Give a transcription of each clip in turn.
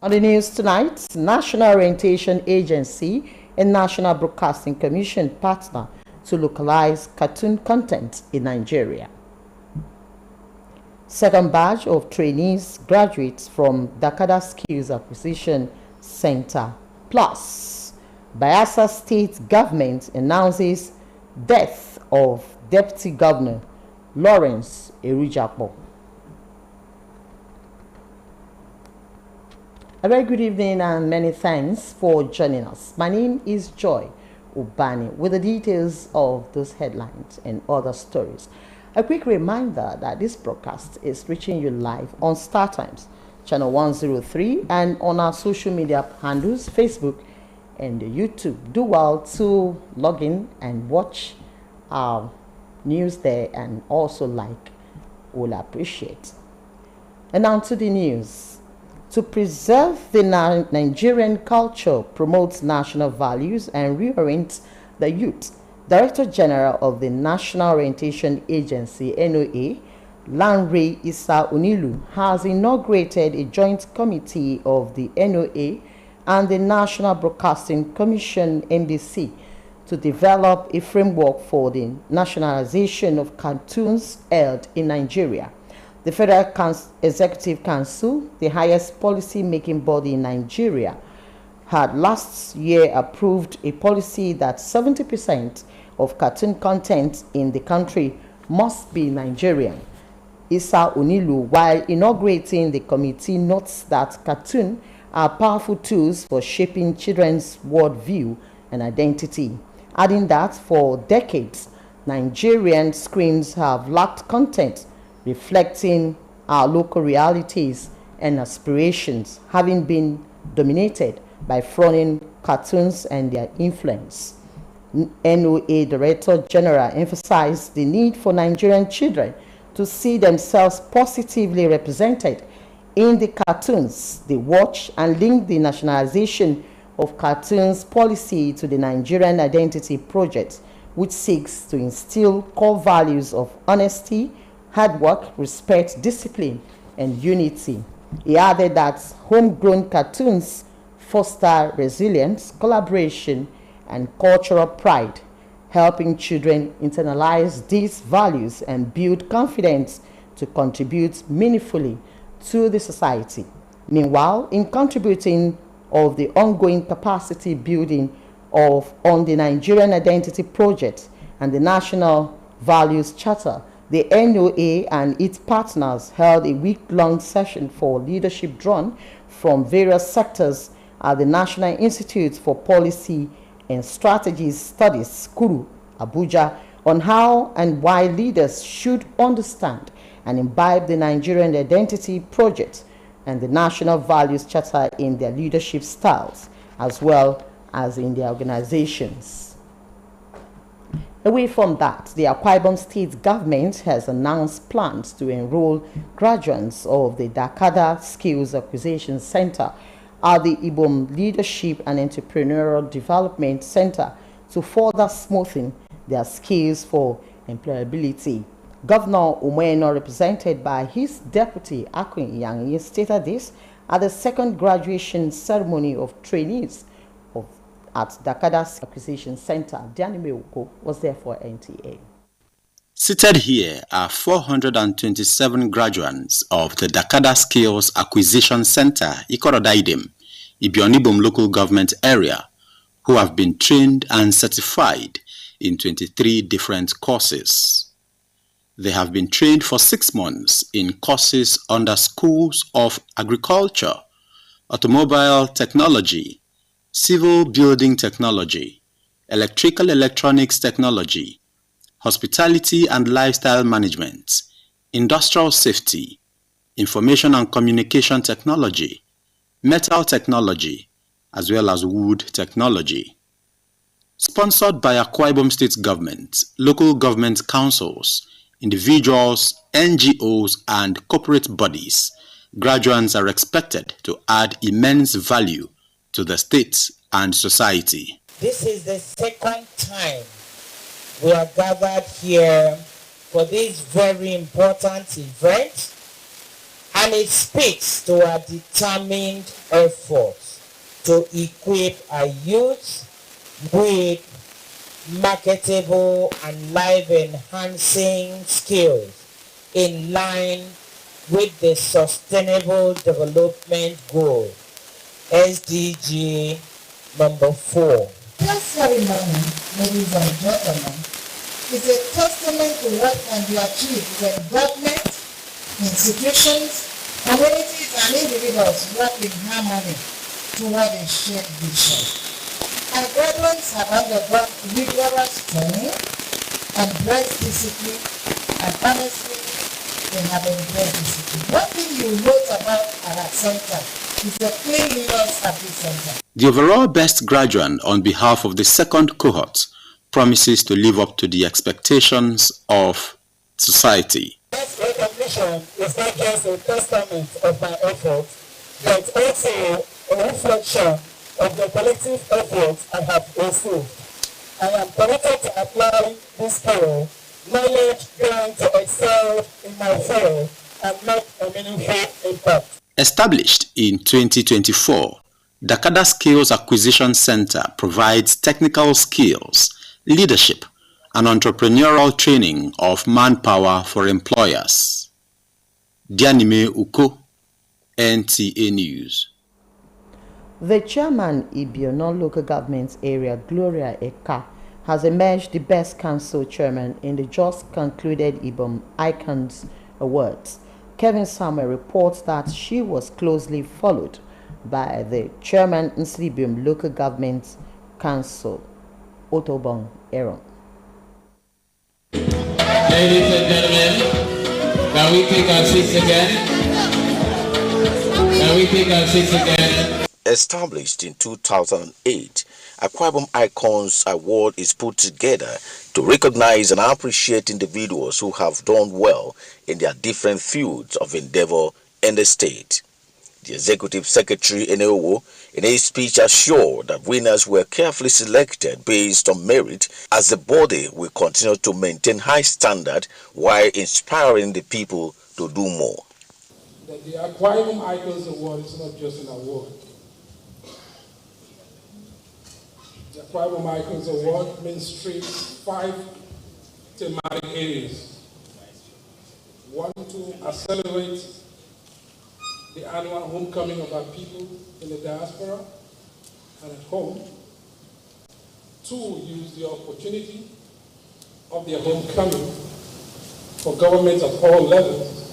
On the news tonight, National Orientation Agency and National Broadcasting Commission partner to localize cartoon content in Nigeria. Second batch of trainees graduates from Dakada Skills Acquisition Center. Plus, Bayelsa State Government announces death of Deputy Governor Lawrence Erujakpo. A very good evening and many thanks for joining us. My name is Joy Ubani with the details of those headlines and other stories. A quick reminder that this broadcast is reaching you live on StarTimes, channel 103, and on our social media handles, Facebook and YouTube. Do well to log in and watch our news there, and also like. We'll appreciate. And now to the news. To preserve the Nigerian culture, promote national values, and reorient the youth, Director General of the National Orientation Agency, NOA, Lanre Issa Onilu, has inaugurated a joint committee of the NOA and the National Broadcasting Commission, NBC, to develop a framework for the nationalization of cartoons held in Nigeria. The Federal Executive Council, the highest policy-making body in Nigeria, had last year approved a policy that 70% of cartoon content in the country must be Nigerian. Issa Onilu, while inaugurating the committee, notes that cartoons are powerful tools for shaping children's worldview and identity, adding that for decades, Nigerian screens have lacked content reflecting our local realities and aspirations, having been dominated by foreign cartoons and their influence. NOA Director General emphasized the need for Nigerian children to see themselves positively represented in the cartoons they watch, and link the nationalization of cartoons policy to the Nigerian Identity Project, which seeks to instill core values of honesty, hard work, respect, discipline, and unity. He added that homegrown cartoons foster resilience, collaboration, and cultural pride, helping children internalize these values and build confidence to contribute meaningfully to the society. Meanwhile, in contributing of the ongoing capacity building on the Nigerian Identity Project and the National Values Charter, the NOA and its partners held a week-long session for leadership drawn from various sectors at the National Institute for Policy and Strategies Studies, Kuru, Abuja, on how and why leaders should understand and imbibe the Nigerian Identity Project and the National Values Charter in their leadership styles, as well as in their organizations. Away from that, the Akwa Ibom State government has announced plans to enroll graduates of the Dakada Skills Acquisition Center at the Ibom Leadership and Entrepreneurial Development Center to further smoothen their skills for employability. Governor Umoeno, represented by his deputy Akin Yangi, stated this at the second graduation ceremony of trainees at Dakada's Acquisition Center. Dianime Uko was there for NTA. Seated here are 427 graduates of the Dakada Skills Acquisition Center, Ikorodaidem, Ibionibom local government area, who have been trained and certified in 23 different courses. They have been trained for 6 months in courses under schools of agriculture, automobile technology, civil building technology, electrical electronics technology, hospitality and lifestyle management, industrial safety, information and communication technology, metal technology, as well as wood technology. Sponsored by Akwa Ibom State Government, local government councils, individuals, NGOs, and corporate bodies, graduates are expected to add immense value to the state and society. This is the second time we are gathered here for this very important event, and it speaks to our determined efforts to equip our youth with marketable and life-enhancing skills in line with the Sustainable Development Goal, SDG number 4. This ceremony, ladies and gentlemen, is a testament to what can be achieved when government, institutions, communities, and individuals work in harmony toward a shared vision. Our graduates have undergone rigorous training, embraced discipline, and honestly, they have embraced discipline. One thing you note about our center is the clean leaders at this center. The overall best graduate on behalf of the second cohort promises to live up to the expectations of society. This recognition is not just a testament of my efforts, but also a reflection of the collective efforts I have received. I am committed to apply this skill, knowledge gained to excel in my field and make a meaningful impact. Established in 2024, Dakada Skills Acquisition Center provides technical skills, leadership, and entrepreneurial training of manpower for employers. Dianime Uko, NTA News. The chairman, Ibiono Local Government Area, Gloria Eka, has emerged the best council chairman in the just concluded Ibom Icons Awards. Kevin Samuel reports that she was closely followed by the chairman, Nslibim Local Government Council, Otobong Aaron. Ladies and gentlemen, can we take our seats again? Can we take our seats again? Established in 2008, Akwa Ibom Icons Award is put together to recognize and appreciate individuals who have done well in their different fields of endeavor in the state. The Executive Secretary Eneowo, in his speech, assured that winners were carefully selected based on merit, as the body will continue to maintain high standard while inspiring the people to do more. The Akwa Ibom Icons Award is not just an award. The Akwa Ibom Icons Award mainstreams 5 thematic areas. 1, to accelerate the annual homecoming of our people in the diaspora and at home. 2, use the opportunity of their homecoming for governments at all levels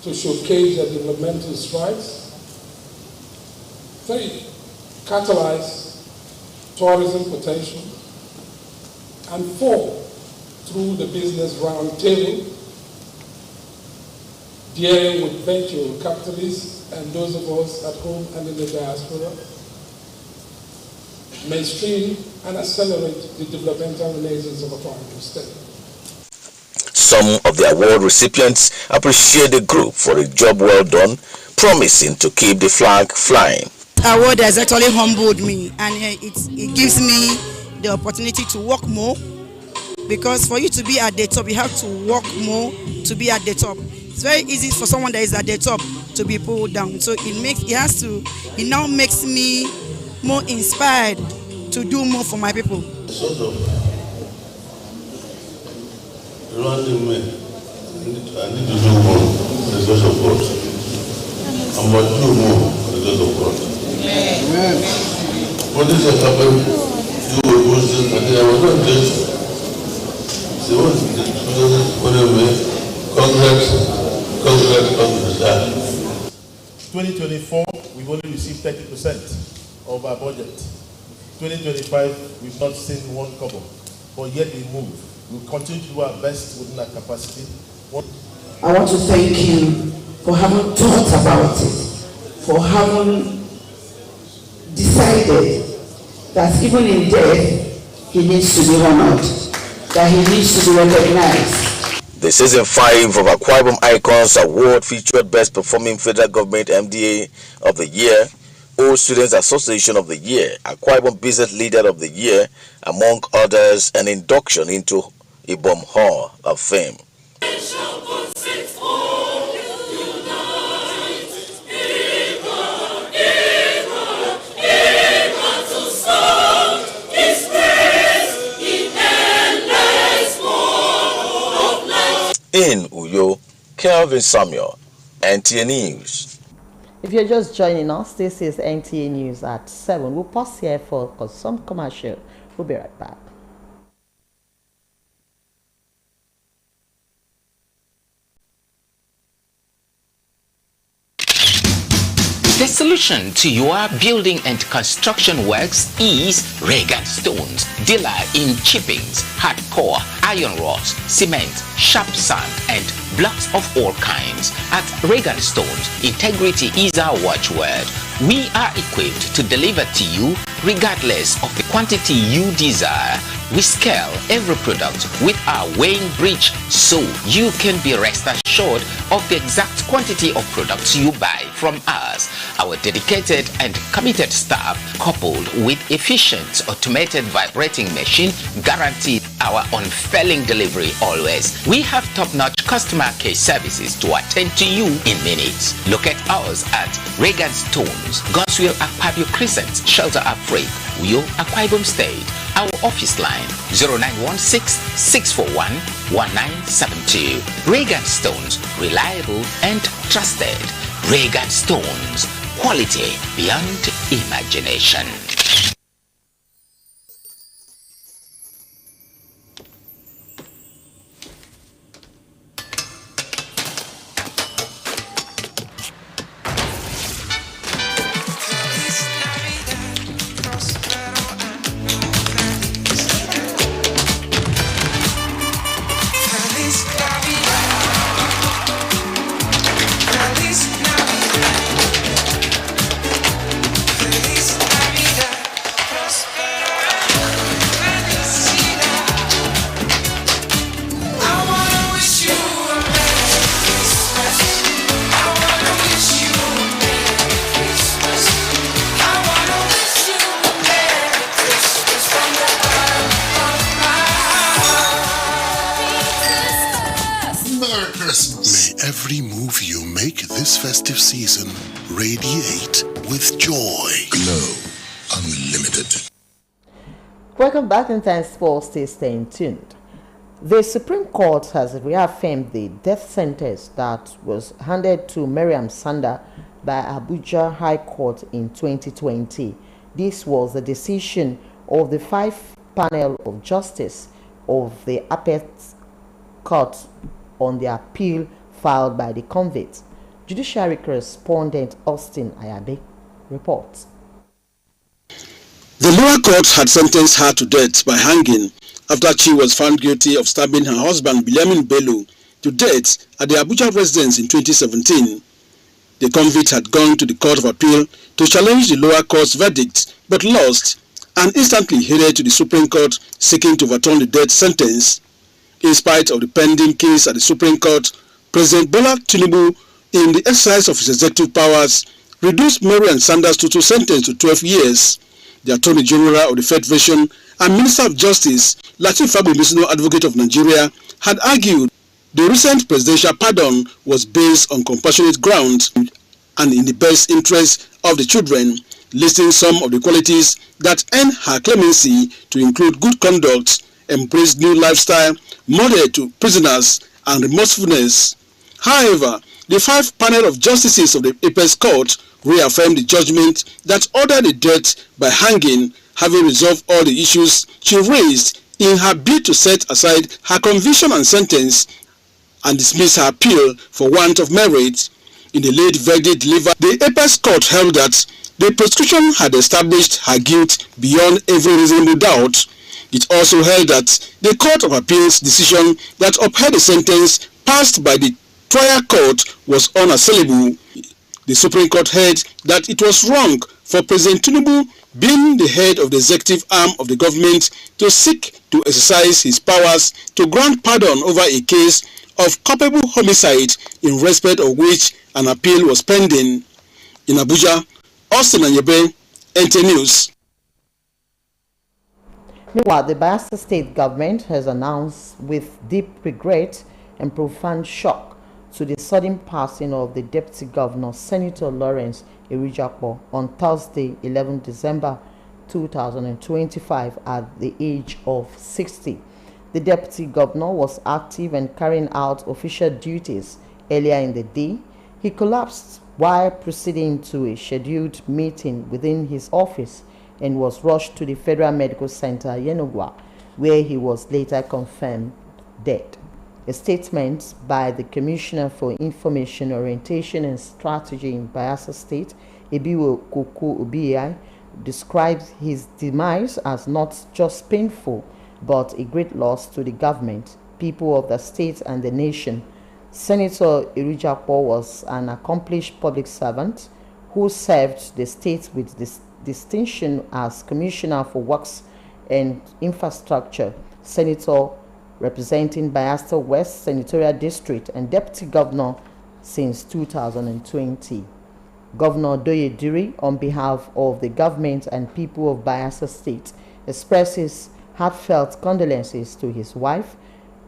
to showcase their developmental strides. 3, catalyze tourism potential. And 4, through the business roundtable, dealing with venture capitalists and those of us at home and in the diaspora, mainstream and accelerate the developmental renaissance of Akwa Ibom State. Some of the award recipients appreciate the group for a job well done, promising to keep the flag flying. The award has actually humbled me, and it gives me the opportunity to work more, because for you to be at the top, you have to work more to be at the top. It's very easy for someone that is at the top to be pulled down. So it now makes me more inspired to do more for my people. Sort of reminding me, I need to do more for the grace of God. I must do more for the grace of God. Amen. What is happening? You will post this, I was not just. So what do you mean? Congrats. 2024, we've only received 30% of our budget. 2025, we've not seen one kobo, but yet we move. We'll continue to do our best within our capacity. I want to thank you for having thought about it, for having decided that even in death, he needs to be honored, that he needs to be recognized. The season 5 of Akwa Ibom Icons Award featured Best Performing Federal Government MDA of the Year, Old Students Association of the Year, Akwa Ibom Business Leader of the Year, among others, an induction into Ibom Hall of Fame. In Uyo, Kelvin Samuel, NTA News. If you're just joining us, this is NTA News at 7. We'll pause here for some commercial. We'll be right back. The solution to your building and construction works is Regan Stones, dealer in chippings, hardcore, iron rods, cement, sharp sand, and blocks of all kinds. At Regan Stones, integrity is our watchword. We are equipped to deliver to you regardless of the quantity you desire. We scale every product with our weighing bridge so you can be rest assured of the exact quantity of products you buy from us. Our dedicated and committed staff, coupled with efficient automated vibrating machine, guarantee our unfailing delivery always. We have top-notch customer care services to attend to you in minutes. Locate us at Regan Stones, Goswell Akpabio Crescent, Shelter Afraid, Uyo, Akwa Ibom State. Our office line 0916-641-1972. Regan Stones, reliable and trusted. Regan Stones, quality beyond imagination. Every move you make this festive season radiate with joy. Glow Unlimited. Welcome back and thanks for staying tuned. The Supreme Court has reaffirmed the death sentence that was handed to Mariam Sanda by Abuja High Court in 2020. This was the decision of the 5-panel of justice of the Appellate Court on the appeal filed by the convict. Judiciary correspondent Austin Ayabe reports. The lower court had sentenced her to death by hanging after she was found guilty of stabbing her husband Biliamin Bello to death at the Abuja residence in 2017. The convict had gone to the Court of Appeal to challenge the lower court's verdict but lost and instantly headed to the Supreme Court seeking to overturn the death sentence. In spite of the pending case at the Supreme Court, President Bola Tinubu, in the exercise of his executive powers, reduced Mariam Sanda's total sentence to 12 years. The Attorney General of the Federation and Minister of Justice, Lateef Fagbemisino, Advocate of Nigeria, had argued the recent presidential pardon was based on compassionate grounds and in the best interest of the children, listing some of the qualities that earn her clemency to include good conduct, embrace new lifestyle, moderate to prisoners, and remorsefulness. However, the 5-panel of justices of the Apex Court reaffirmed the judgment that ordered the death by hanging, having resolved all the issues she raised in her bid to set aside her conviction and sentence and dismiss her appeal for want of merit. In the late verdict delivered, the Apex Court held that the prosecution had established her guilt beyond every reasonable doubt. It also held that the Court of Appeal's decision that upheld the sentence passed by the trial court was unassailable. The Supreme Court held that it was wrong for President Tinubu, being the head of the executive arm of the government, to seek to exercise his powers to grant pardon over a case of culpable homicide in respect of which an appeal was pending. In Abuja, Austin Anyebe, NTA News. Meanwhile, the Bayelsa State government has announced with deep regret and profound shock to the sudden passing of the Deputy Governor, Senator Lawrence Irijakpo, on Thursday, 11 December 2025 at the age of 60. The deputy governor was active and carrying out official duties earlier in the day. He collapsed while proceeding to a scheduled meeting within his office and was rushed to the Federal Medical Center, Yenagoa, where he was later confirmed dead. A statement by the Commissioner for Information, Orientation and Strategy in Bayelsa State, Ebiwo Koko Obiai, describes his demise as not just painful, but a great loss to the government, people of the state and the nation. Senator Irujapo was an accomplished public servant who served the state with distinction as Commissioner for Works and Infrastructure, Senator representing Bayelsa West Senatorial District, and Deputy Governor since 2020. Governor Doye Diri, on behalf of the government and people of Bayelsa State, expresses heartfelt condolences to his wife,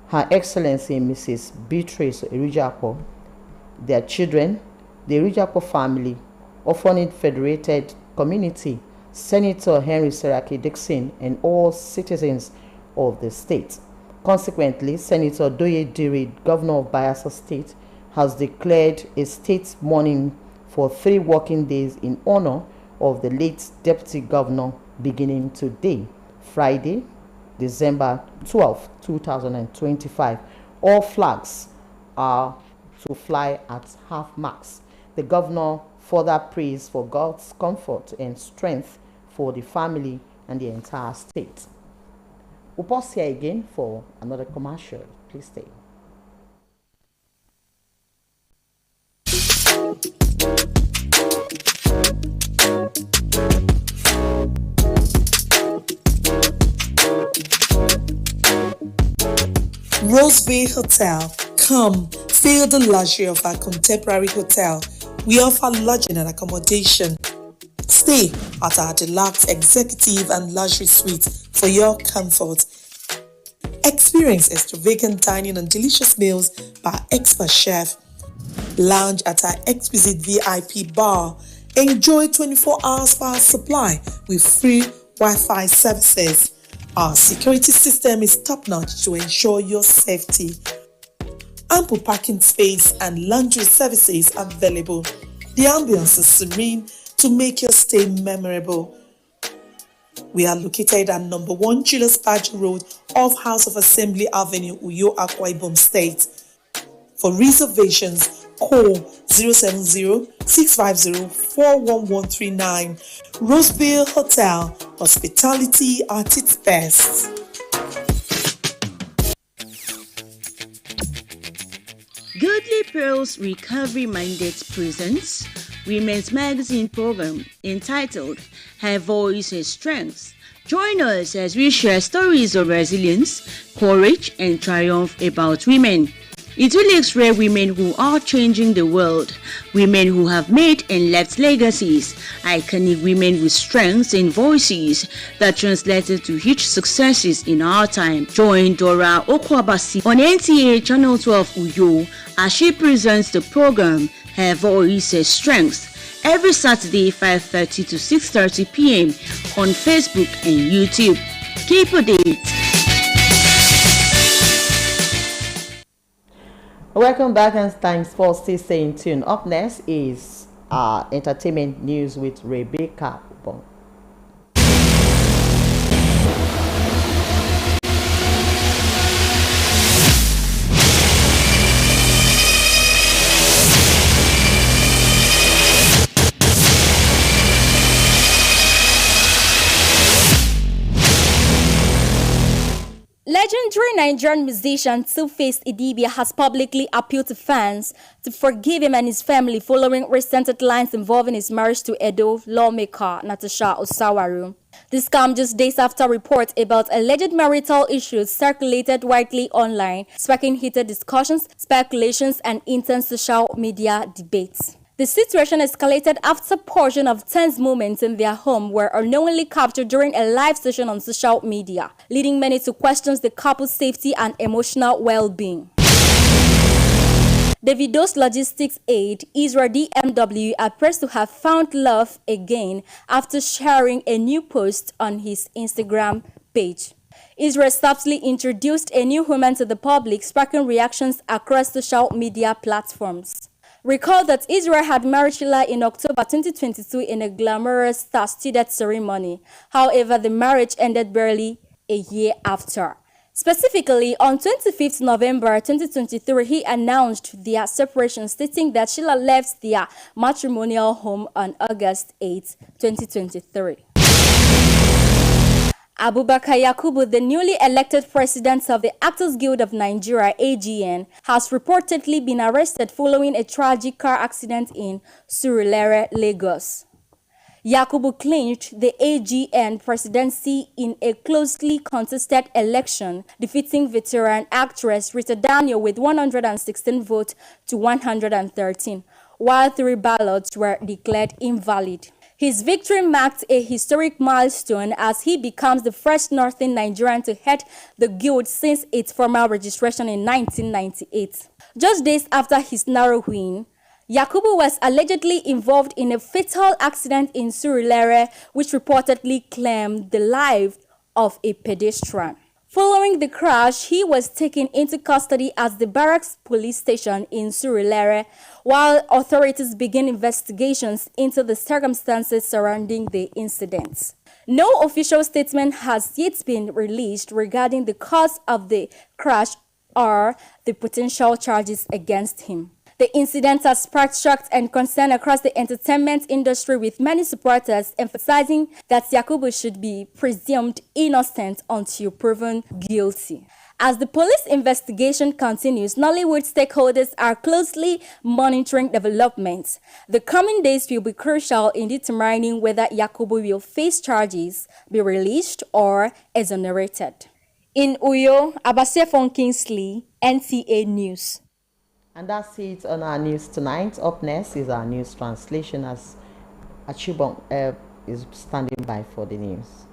Her Excellency Mrs. Beatrice Irujapo, their children, the Irujapo family, Orphanage Federated Community, Senator Henry Seraki Dixon, and all citizens of the state. Consequently, Senator Doye Diri, Governor of Bayelsa State, has declared a state mourning for 3 working days in honor of the late Deputy Governor beginning today, Friday, December 12, 2025. All flags are to fly at half-mast. The governor further prays for God's comfort and strength for the family and the entire state. We'll pause here again for another commercial. Please stay. Rose Bay Hotel. Come, feel the luxury of our contemporary hotel. We offer lodging and accommodation. Stay at our deluxe executive and luxury suite for your comfort. Experience extravagant dining and delicious meals by expert chef. Lounge at our exquisite VIP bar. Enjoy 24 hours power supply with free Wi-Fi services. Our security system is top-notch to ensure your safety. Ample parking space and laundry services available. The ambience is serene to make your stay memorable. We are located at number 1 Julius Badger Road off House of Assembly Avenue, Uyo, Akwa Ibom State. For reservations, call 070-650-41139. Roseville Hotel, hospitality at its best. Goodly Pearls Recovery Mandate presents Women's Magazine program entitled Her Voice and Strength. Join us as we share stories of resilience, courage, and triumph about women. It will explore women who are changing the world, women who have made and left legacies, iconic women with strengths and voices that translated to huge successes in our time. Join Dora Okwabasi on NTA Channel 12 Uyo as she presents the program Her Voice and Strength every Saturday 5:30 to 6:30 p.m. on Facebook and YouTube. Keep updated. Welcome back and thanks for still staying tuned. Up next is entertainment news with Rebecca Ubon. Legendary Nigerian musician Two-Face Idibia has publicly appealed to fans to forgive him and his family following recent headlines involving his marriage to Edo lawmaker Natasha Osawaru. This comes just days after reports about alleged marital issues circulated widely online, sparking heated discussions, speculations, and intense social media debates. The situation escalated after a portion of tense moments in their home were unknowingly captured during a live session on social media, leading many to question the couple's safety and emotional well-being. Davido's logistics aide, Israel DMW, appears to have found love again after sharing a new post on his Instagram page. Israel subtly introduced a new woman to the public, sparking reactions across social media platforms. Recall that Israel had married Sheila in October 2022 in a glamorous star-studded ceremony. However, the marriage ended barely a year after. Specifically, on 25th November 2023, he announced their separation, stating that Sheila left their matrimonial home on August 8, 2023. Abubakar Yakubu, the newly elected president of the Actors Guild of Nigeria, AGN, has reportedly been arrested following a tragic car accident in Surulere, Lagos. Yakubu clinched the AGN presidency in a closely contested election, defeating veteran actress Rita Daniel with 116 votes to 113, while 3 ballots were declared invalid. His victory marked a historic milestone as he becomes the first Northern Nigerian to head the guild since its formal registration in 1998. Just days after his narrow win, Yakubu was allegedly involved in a fatal accident in Surulere, which reportedly claimed the life of a pedestrian. Following the crash, he was taken into custody at the Barracks police station in Surulere, while authorities begin investigations into the circumstances surrounding the incident. No official statement has yet been released regarding the cause of the crash or the potential charges against him. The incident has sparked shock and concern across the entertainment industry, with many supporters emphasizing that Yakubu should be presumed innocent until proven guilty. As the police investigation continues, Nollywood stakeholders are closely monitoring developments. The coming days will be crucial in determining whether Yakubu will face charges, be released, or exonerated. In Uyo, Abasefon Kingsley, NTA News. And that's it on our news tonight. Up next is our news translation as Achibong is standing by for the news.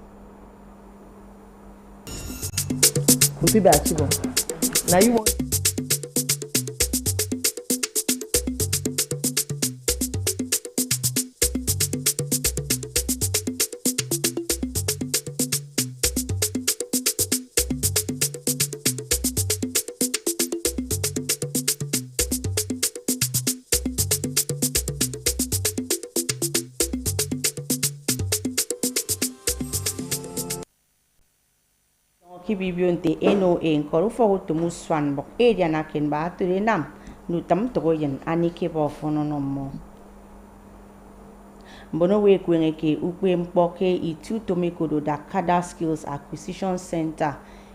Now you want. Kibibionte eno en korufo tumu swan bok area na ken ba ture nam nu tam to yen ani ke bo fono no mo mbono we kwenge ke ukwe mpoke itu tomikodo Dakada Skills Acquisition Center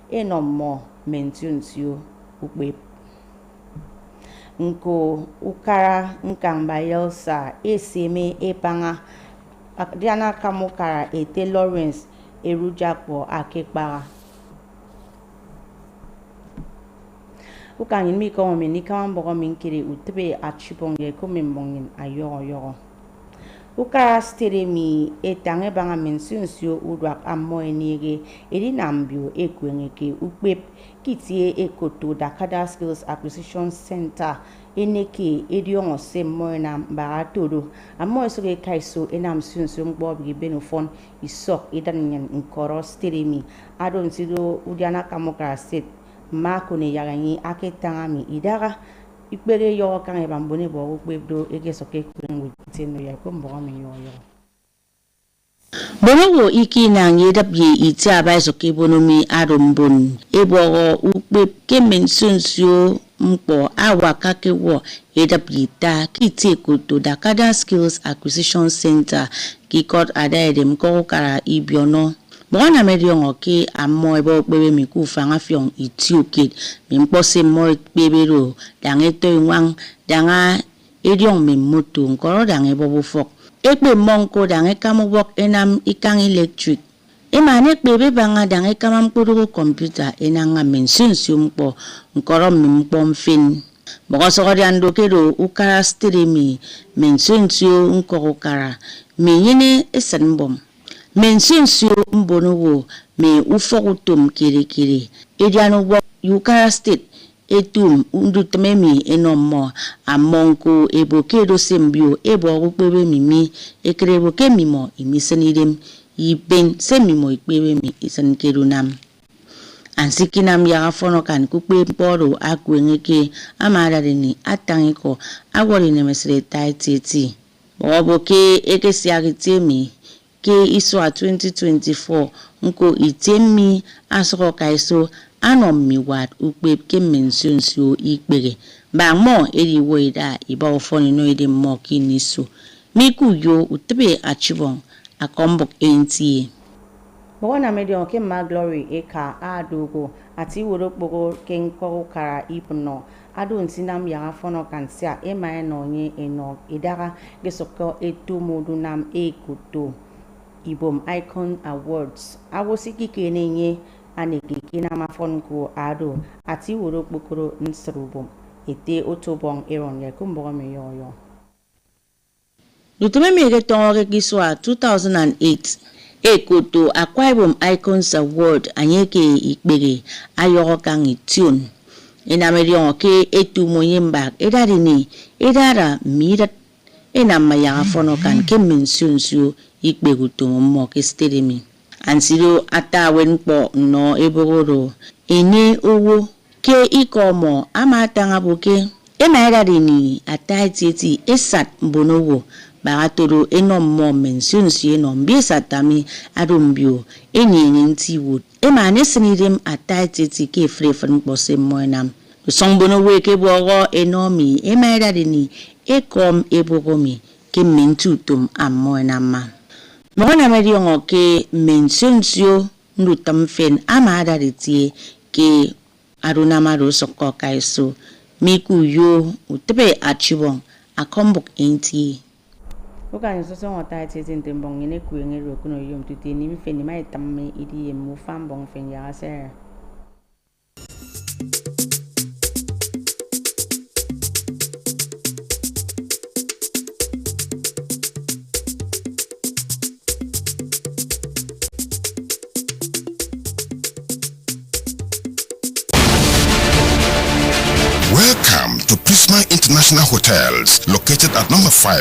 eno mo mentionsio ukwe nko ukara nkamba yelsa eseme epanga diana kamokara ete Lawrence erujapo akekpara Ukangin mi ko mi ni kam bo min kiri utbe achibonge ko min bongin ayo Uka stere mi etange banga mensionsio udwak ammo enige edi nambio ekwenge ke ukpep kitie ekoto Dakada Skills Acquisition Center eneke edion semmo na baratodo ammo soge kaiso enam sionsio ngbobi benofon isok edanyen nkoro stere mi adon sido udiana kamokara set Mako ne yaganyi aketangami idaga ikpere yo kan e bambone bo gbebdo egesoke kwen witino ya ko mbo mi yo Bono iki na ngedap ye ita ba soke bonomi arombon ebo ukpe kemen sunsio mpo awaka kewo edap yita kiti koto Dakada Skills Acquisition Center kikot adaedem ko kara ibiono Bona medion oke ammo ebo bebe mi ku fanga fion itiokid mi mpose mo bebe ro dange to nwang danga edion mi moto nkoro dange bobo fok ekpe monko dange kamobok enam ikang electric emane bebe banga dange kamam kudu computer enanga mention sumpo nkoro mi mpom fin bogoso ando kedo ukara streami mention sio nkoro kara mi yene esanbom Mensionsio mbonowo me ufokutum kiri ediano wo Ukara State etum undutememi enomo amonko ebokedo sembio ebo ukpebe mimi ekrebo kemimo imisenidem iben semimo ikpebe mi isankedo nam Ansikinam ya fono kan kukpe poro akwengeke amara ni atangiko agwori ne mesre taititi. Oboke eke siagitemi ke iso a 2024 nko itemi asoko kaiso anom miwat ukpe ke mensionsio ikpege. Ba mo eri woida iba ofoni no ede mo kiniso. Miku yo utebe achibon akombok NTA. Mwana medio ke Maglory eka adogo ati worokpoko kenko kara ipno ado ntinam ya fono kansia ema no nye eno idara gesoko etu modunam ekoto Ibom Icon Awards awosiki kenenye anekiki na mafonko ado ati worokpokoro nsrubom ete otobong eron ya kumbo meyoyo Lutume mege tonge kiswa 2008 Ekoto Akwa Ibom Icons Award anyeke ikbege ayoro kangi tune. Inamerion ke etu moyemba edara mira enamaya fono kan ke mensionsio ikbegu to mo ke stedemi. Ansiro ata wenpo no ebogoro ene owo ke ikomo amata ngaboke enaedarini ataititi esat mbonowo Baratoro enom mo mensionsio no mbisa tami adombio enyenye ntiwood emane sinirem ataititi ke frefren pose moenam sombono weke bogo enomi emaidadini ekom ebogomi ke mentutum amoenama mona mediongo ke mensionsio ndutam fen amadaritie ke arunamaro sokko kaiso miku yo utebe achibon akombok NTA. Ukan soso ngota tete ntembong ngene kuenge rokuno yom tuti ni mfeni mai tamme idi yemu fambong fen ya ser. Welcome to Prisma International Hotels, located at number 5